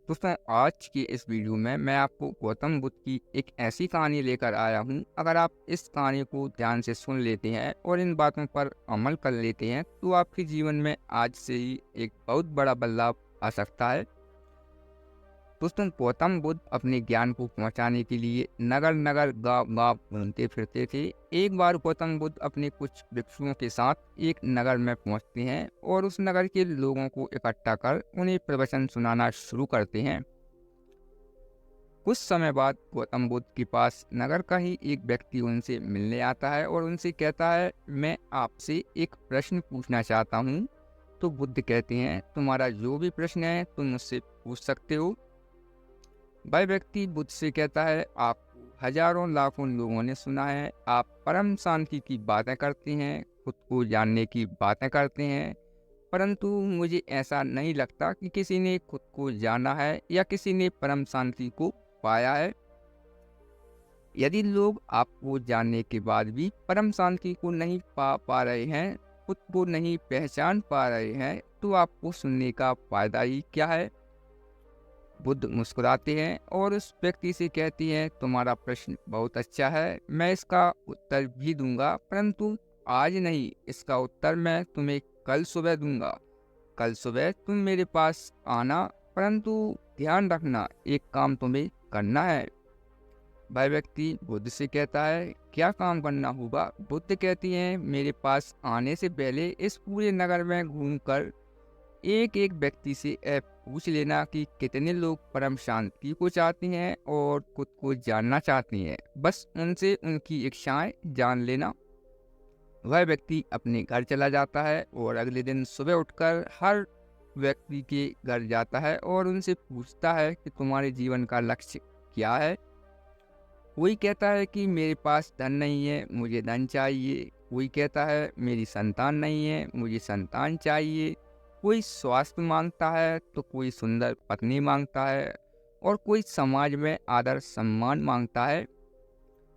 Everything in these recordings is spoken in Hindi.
दोस्तों, आज की इस वीडियो में मैं आपको गौतम बुद्ध की एक ऐसी कहानी लेकर आया हूँ। अगर आप इस कहानी को ध्यान से सुन लेते हैं और इन बातों पर अमल कर लेते हैं तो आपके जीवन में आज से ही एक बहुत बड़ा बदलाव आ सकता है। दोस्तों, गौतम बुद्ध अपने ज्ञान को पहुंचाने के लिए नगर नगर गांव गांव घूमते फिरते थे। एक बार गौतम बुद्ध अपने कुछ भिक्षुओं के साथ एक नगर में पहुंचते हैं और उस नगर के लोगों को इकट्ठा कर उन्हें प्रवचन सुनाना शुरू करते हैं। कुछ समय बाद गौतम बुद्ध के पास नगर का ही एक व्यक्ति उनसे मिलने आता है और उनसे कहता है, मैं आपसे एक प्रश्न पूछना चाहता हूँ। तो बुद्ध कहते हैं, तुम्हारा जो भी प्रश्न है तुम मुझसे पूछ सकते हो। वह व्यक्ति बुद्ध से कहता है, आपको हजारों लाखों लोगों ने सुना है, आप परम शांति की बातें करते हैं, खुद को जानने की बातें करते हैं, परंतु मुझे ऐसा नहीं लगता कि किसी ने खुद को जाना है या किसी ने परम शांति को पाया है। यदि लोग आपको जानने के बाद भी परम शांति को नहीं पा रहे हैं, खुद को नहीं पहचान पा रहे हैं, तो आपको सुनने का फायदा ही क्या है। बुद्ध मुस्कुराते हैं और उस व्यक्ति से कहती हैं, तुम्हारा प्रश्न बहुत अच्छा है, मैं इसका उत्तर भी दूंगा, परंतु आज नहीं, इसका उत्तर मैं तुम्हें कल सुबह दूंगा। कल सुबह तुम मेरे पास आना, परंतु ध्यान रखना, एक काम तुम्हें करना है। वह व्यक्ति बुद्ध से कहता है, क्या काम करना होगा। बुद्ध कहती हैं, मेरे पास आने से पहले इस पूरे नगर में घूमकर एक एक व्यक्ति से पूछ लेना कि कितने लोग परम शांति को चाहते हैं और खुद को जानना चाहते हैं। बस उनसे उनकी इच्छाएं जान लेना। वह व्यक्ति अपने घर चला जाता है और अगले दिन सुबह उठकर हर व्यक्ति के घर जाता है और उनसे पूछता है कि तुम्हारे जीवन का लक्ष्य क्या है। कोई कहता है कि मेरे पास धन नहीं है, मुझे धन चाहिए। कोई कहता है मेरी संतान नहीं है, मुझे संतान चाहिए। कोई स्वास्थ्य मांगता है तो कोई सुंदर पत्नी मांगता है और कोई समाज में आदर सम्मान मांगता है,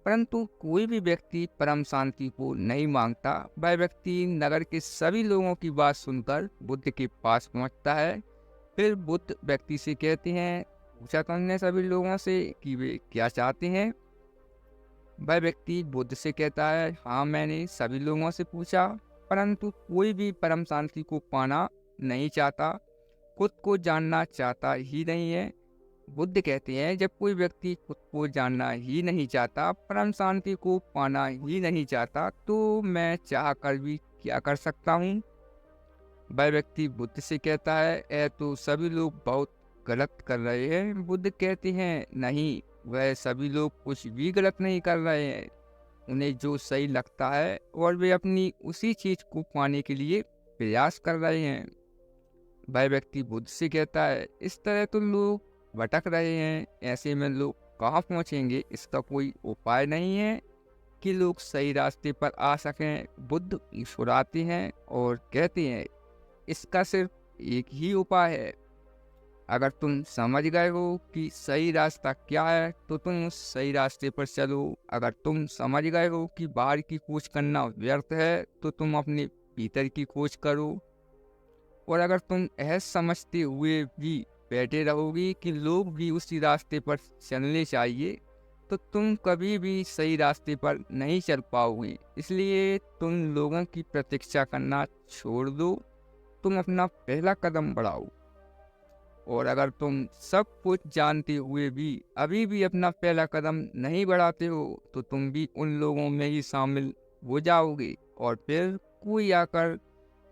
परंतु कोई भी व्यक्ति परम शांति को नहीं मांगता। वह व्यक्ति नगर के सभी लोगों की बात सुनकर बुद्ध के पास पहुंचता है। फिर बुद्ध व्यक्ति से कहते हैं, पूछा तुमने सभी लोगों से कि वे क्या चाहते हैं। वह व्यक्ति बुद्ध से कहता है, हाँ मैंने सभी लोगों से पूछा, परंतु कोई भी परम शांति को पाना नहीं चाहता, खुद को जानना चाहता ही नहीं है। बुद्ध कहते हैं, जब कोई व्यक्ति खुद को जानना ही नहीं चाहता, परम शांति को पाना ही नहीं चाहता, तो मैं चाह कर भी क्या कर सकता हूँ। वह व्यक्ति बुद्ध से कहता है, तो सभी लोग बहुत गलत कर रहे हैं। बुद्ध कहते हैं, नहीं, वह सभी लोग कुछ भी गलत नहीं कर रहे हैं। उन्हें जो सही लगता है और वे अपनी उसी चीज को पाने के लिए प्रयास कर रहे हैं। वह व्यक्ति बुद्ध से कहता है, इस तरह तो लोग भटक रहे हैं, ऐसे में लोग कहाँ पहुँचेंगे। इसका कोई उपाय नहीं है कि लोग सही रास्ते पर आ सकें। बुद्ध मुस्कुराते हैं और कहते हैं, इसका सिर्फ एक ही उपाय है। अगर तुम समझ गए हो कि सही रास्ता क्या है तो तुम उस सही रास्ते पर चलो। अगर तुम समझ गए हो कि बाहर की खोज करना व्यर्थ है तो तुम अपने भीतर की खोज करो। और अगर तुम यह समझते हुए भी बैठे रहोगी कि लोग भी उसी रास्ते पर चलने चाहिए, तो तुम कभी भी सही रास्ते पर नहीं चल पाओगे। इसलिए तुम लोगों की प्रतीक्षा करना छोड़ दो, तुम अपना पहला कदम बढ़ाओ। और अगर तुम सब कुछ जानते हुए भी अभी भी अपना पहला कदम नहीं बढ़ाते हो, तो तुम भी उन लोगों में ही शामिल हो जाओगे। और फिर कोई आकर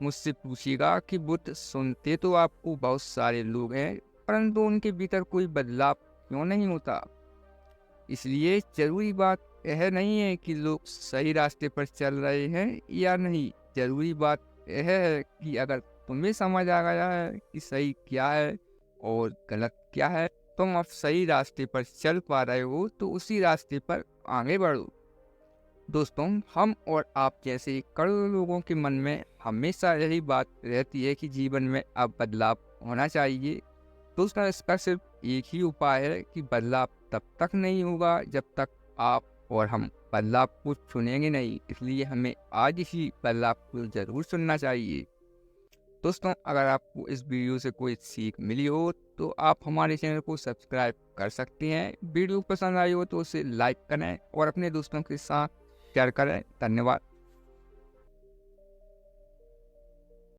मुझसे पूछेगा कि बुद्ध, सुनते तो आपको बहुत सारे लोग हैं, परंतु उनके भीतर कोई बदलाव क्यों नहीं होता। इसलिए जरूरी बात यह नहीं है कि लोग सही रास्ते पर चल रहे हैं या नहीं, जरूरी बात यह है कि अगर तुम्हें समझ आ गया है कि सही क्या है और गलत क्या है, तुम अब सही रास्ते पर चल पा रहे हो, तो उसी रास्ते पर आगे बढ़ो। दोस्तों, हम और आप जैसे करोड़ों लोगों के मन में हमेशा यही बात रहती है कि जीवन में अब बदलाव होना चाहिए। दोस्तों, इसका सिर्फ एक ही उपाय है कि बदलाव तब तक नहीं होगा जब तक आप और हम बदलाव को चुनेंगे नहीं। इसलिए हमें आज ही बदलाव को जरूर चुनना चाहिए। दोस्तों, अगर आपको इस वीडियो से कोई सीख मिली हो तो आप हमारे चैनल को सब्सक्राइब कर सकते हैं। वीडियो पसंद आई हो तो उसे लाइक करें और अपने दोस्तों के साथ शेयर करें। धन्यवाद।